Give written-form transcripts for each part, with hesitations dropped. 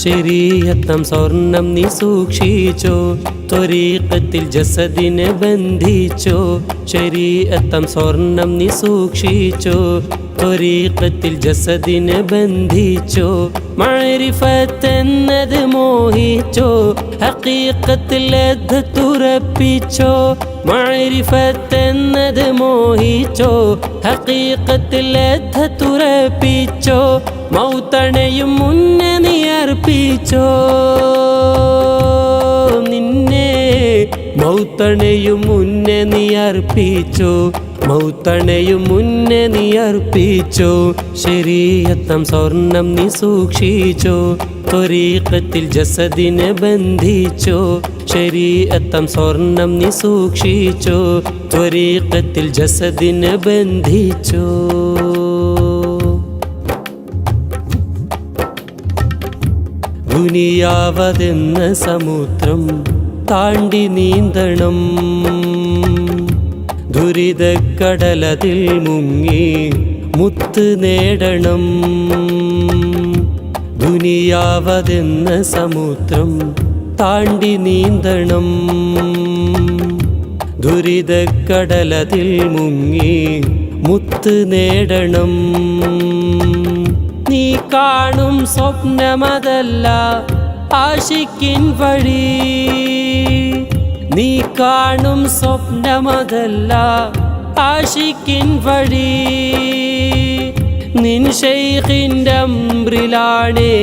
ശരീഅത്തം സ്വർണം നീ സൂക്ഷിച്ചോ, ത്വരീഖത്തിൽ ജസദിനെ ബന്ധിച്ചോ. ശരീഅത്തം സ്വർണം നീ സൂക്ഷിച്ചോ, ത്വരീഖത്തിൽ ജസദിനെ ബന്ധിച്ചോ. മഅരിഫത്തെന്നത് മോഹിച്ചോ, ഹഖീഖത്തിൽ ലദ്ദത്തുറപ്പിച്ചോ. മഅരിഫത്തെന്നത് മോഹിച്ചോ, ഹഖീഖത്തിൽ ലദ്ദത്തുറപ്പിച്ചോ. മൗത്തണയും മുന്നേ നീ അർപ്പിച്ചോ നിന്നെ, മൗത്തണയും മുന്നേ നീ അർപ്പിച്ചോ, മൗത്തണയും മുന്നേ നീ അർപ്പിച്ചോ. ശരീഅത്തം സ്വർണം നീ സൂക്ഷിച്ചോ, ത്വരീഖത്തിൽ ജസദിനെ ബന്ധിച്ചോ. ശരീഅത്തം സ്വർണം നീ സൂക്ഷിച്ചോ, ത്വരീഖത്തിൽ ജസദിനെ ബന്ധിച്ചോ. ദുനിയാവതെന്ന സമുദ്രം താണ്ടി നീന്തണം, ദുരിതക്കടലതിൽ മുങ്ങി മുത്ത് നേടണം. ദുനിയാവതെന്ന സമുദ്രം താണ്ടി നീന്തണം, ദുരിതക്കടലതിൽ മുങ്ങി മുത്ത് നേടണം. നീ കാണും സ്വപ്നമതല്ല ആശിക്കിൻ വഴി, നീ കാണും സ്വപ്നമതല്ല ആശിക്കിൻ വഴി. നിൻ ശൈഖിൻ്റെ അംറിലാണേ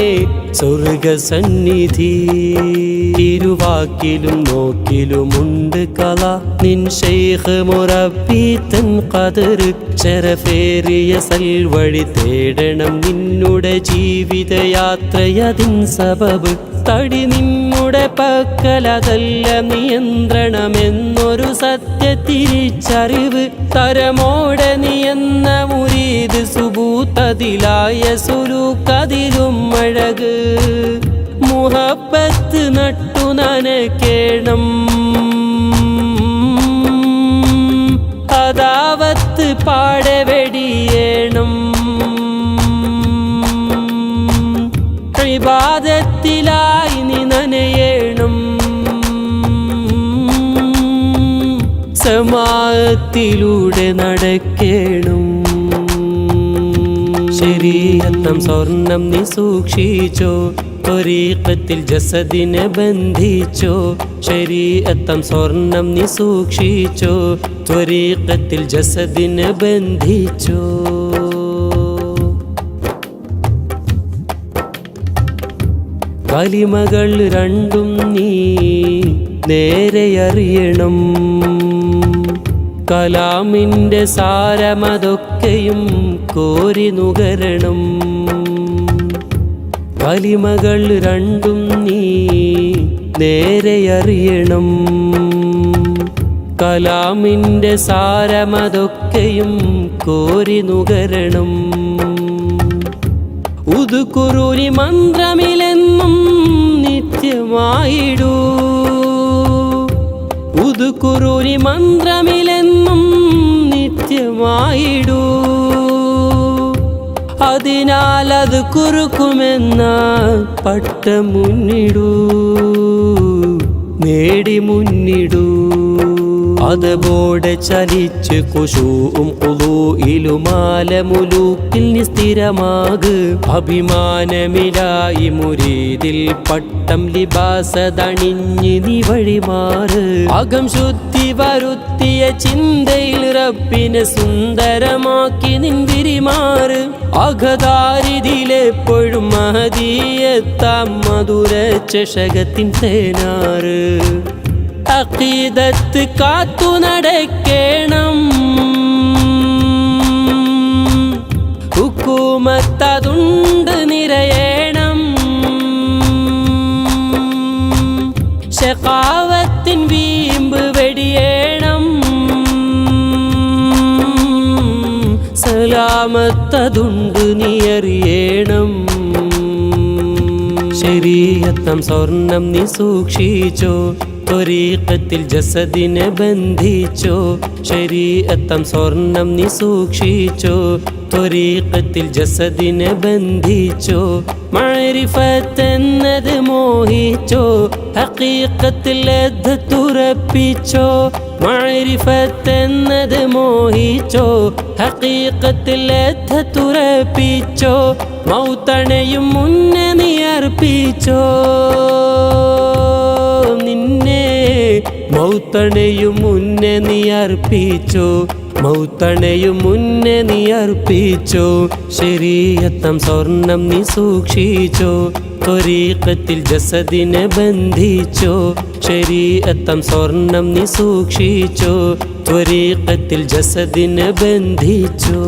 സ്വർഗസന്നിധി, ഇരുവാക്കിലും നോക്കിലുമുണ്ട് കല. നിൻ ശൈഖ് മുറബ്ബി തൻ ഖദർ ശരഫേറിയ സൽവഴി തേടണം. നിന്നുടെ ജീവിതയാത്രയതിൻ സബബ് തടി നിന്നുടെ പക്കലതല്ല നിയന്ത്രണമെന്നൊരു സത്യ തിരിച്ചറിവ്. തരമോടെ നീ എന്ന മുരീദ് സുബൂത്തതിലായ സുലൂക്കതിലും അഴക്. മുഹബ്ബത്ത് നട്ടു നനയ്ക്കണം, അദാവത്ത് പാടെ വെടിയേണം. ഇബാദത്തിലായി നീ നനയേണം, സമാഅത്തിലൂടെ നടക്കേണം. ശരീഅത്തം സ്വർണം നീ സൂക്ഷിച്ചോ, ത്വരീഖത്തിൽ ജസദിനെ ബന്ധിച്ചോ. ശരീഅത്തം സ്വർണം നീ സൂക്ഷിച്ചോ, ത്വരീഖത്തിൽ ജസദിനെ ബന്ധിച്ചോ. കലിമകൾ രണ്ടും നീ നേരെ അറിയണം, കലാമിൻ്റെ സാരമതൊക്കെയും കോരി നുകരണം. കലിമകൾ രണ്ടും നീ നേരെ അറിയണം, കലാമിൻ്റെ സാരമതൊക്കെയും കോരി നുകരണം. ഉദ്കുറൂനി മന്ത്രമിലെന്നും നിത്യമായിടൂ, ഉദ്കുറൂനി മന്ത്രമിലെന്നും നിത്യമായിടൂ. അതിനാൽ അത് കുറുക്കുമെന്ന പട്ടം മുന്നിടൂ, നേടി മുന്നിടൂ. അതബോടെ ചലിച്ച് ഖുശൂഉം ഖുളൂഇലുമാല മുലൂക്കിൽ നിസ്ഥിരമാക്. അഭിമാനമിലായി മുരീദിൽ പട്ടം ലിബാസതണിഞ്ഞ് നീ വഴിമാറ്. അകം ശുദ്ധി വരുത്തിയ ചിന്തയിൽ റബ്ബിനെ സുന്ദരമാക്കി നിൻ വിരിമാറ്. അഘതാരിതിലെപ്പോഴും മഹദിയെത്താം മധുര ചഷകത്തിൻ തേനാറ്. അഖീദത്ത് കാത്തു നടക്കേണം, ഹുക്കൂമത്തതുണ്ട് നിറയേണം. ശഖാവത്തിൻ വീമ്പ് വെടിയേണം, സലാമത്തതുണ്ട് നീ അറിയണം. ശരീഅത്തം സ്വർണം നീ സൂക്ഷിച്ചോ, ത്വരീഖത്തിൽ ജസദിനെ ബന്ധിച്ചോ ശരീഅത്തം സ്വർണം നീ സൂക്ഷിച്ചോ ത്വരീഖത്തിൽ ജസദിനെ ബന്ധിച്ചോ മഅരിഫത്ത് എന്നത് മോഹിച്ചോ ഹഖീഖത്തിൽ ലദ്ദത്തുറപ്പിച്ചോ മഅരിഫത്ത് എന്നത് മോഹിച്ചോ ഹഖീഖത്തിൽ ലദ്ദത്തുറപ്പിച്ചോ മൗതണയും മുന്നേ നീ അർപ്പിച്ചോ നിന്നെ മൗതണയും മുന്നേ നീ അർപ്പിച്ചോ മൗതണയും മുന്നേ നീ അർപ്പിച്ചോ ശരീഅത്തം സ്വർണം നീ സൂക്ഷിച്ചോ ത്വരീഖത്തിൽ ജസദിനെ ബന്ധിച്ചോ ശരീഅത്തം സ്വർണം നീ സൂക്ഷിച്ചോ ത്വരീഖത്തിൽ ജസദിനെ ബന്ധിച്ചോ